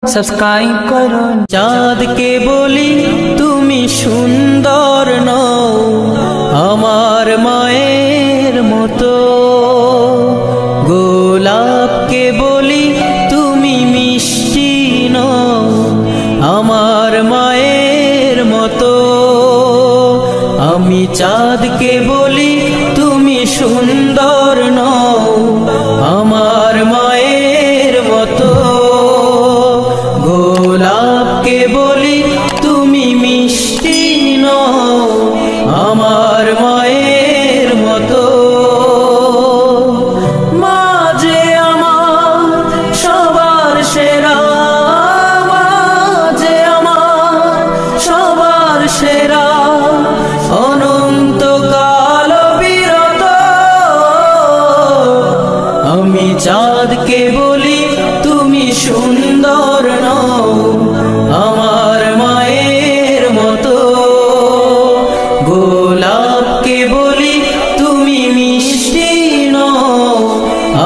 Subscribe करो। चाँद के बोली तुमी सुंदर नও আমার মায়ের মতো, গোলাপ के बोली तुमी मिष्टी नও আমার মায়ের মতো, আমি চাঁদ के बोली तुमी सुंदर नও আমার মায়ের মতো, গোলাপ के बोली तुमी मिष्टी नও আমার মায়ের মতো। মা যে আমার সবার সেরা, মা যে আমার সবার সেরা, অনন্তকাল বিরত, আমি চাঁদ के बोली तुमी सुंदर नও আমার মায়ের মতো, গোলাপ के बोली तुमी मिष्टी नও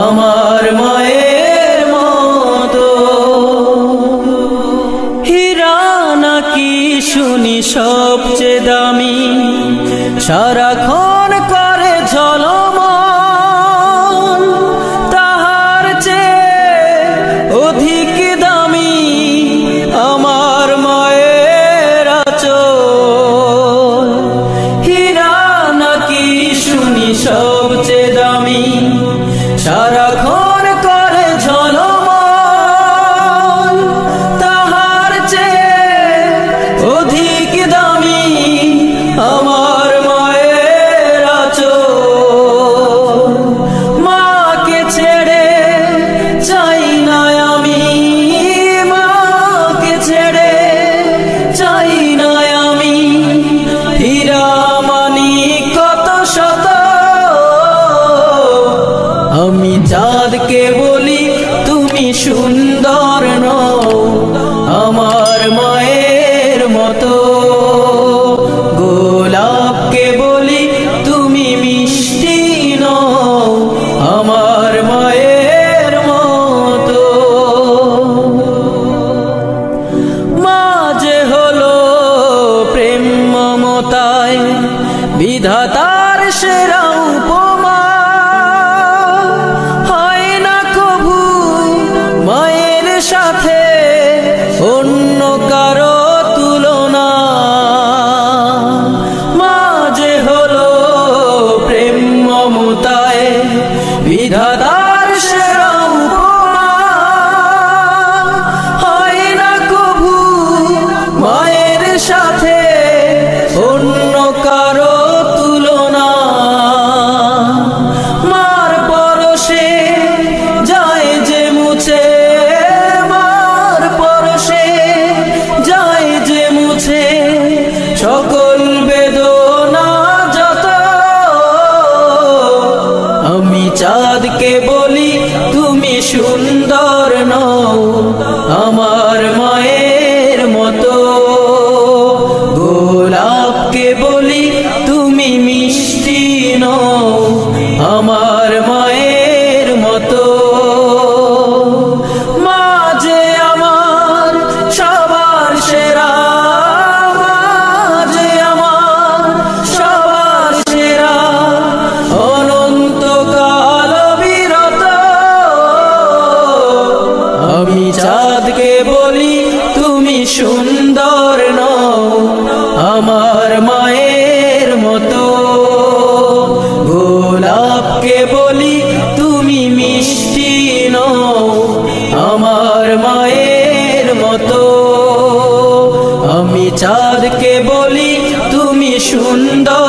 আমার মায়ের মতো। হীরা নাকি শুনি সবচেয়ে দামি, সারাক্ষণ করে ঝলমল, তাহার চেয়ে অধিক দামি আমার মায়ের আঁচল। হীরা নাকি শুনি সবচেয়ে দামি, সারাক্ষণ করে ঝলমল, তাহার চেয়ে অধিক দামি আমার মায়ের আঁচল। মাকে ছেড়ে চাই না আমি, মাকে ছেড়ে চাই না আমি, হীরা মানিক কত শত, আমি চাঁদ के बोली तुमी सुंदर नও আমার মায়ের মতো, গোলাপ के बोली तुमी मिष्टी नও আমার মায়ের মতো। মা যে হলো প্রেম মমতায় বিধাতার সেরা উপমা, হয় না কভু মায়ের সাথে অন্য কারো তুলনা। মা যে হলো প্রেম মমতায় বিধাতার সেরা উপমা, হয় না কভু মায়ের সাথে অন্য কারো তুলনা। মার পরশে যায় যে মুছে, মার পরশে যায় যে মুছে সকল বেদনা যত, আমি চাঁদ के बोली तुमी सुंदर नও আমার মায়ের মতো, গোলাপ के बोली तुमी मिष्टी नও আমার মায়ের মতো। মা যে আমার সবার সেরা, মা যে আমার সবার সেরা, অনন্তকাল বিরত, আমি চাঁদ के बोली तुमी সুন্দর নও আমার মায়ের মতো, গোলাপ के बोली तुमी মিষ্টি নও আমার মায়ের মতো, আমি চাঁদ के बोली तुमी সুন্দর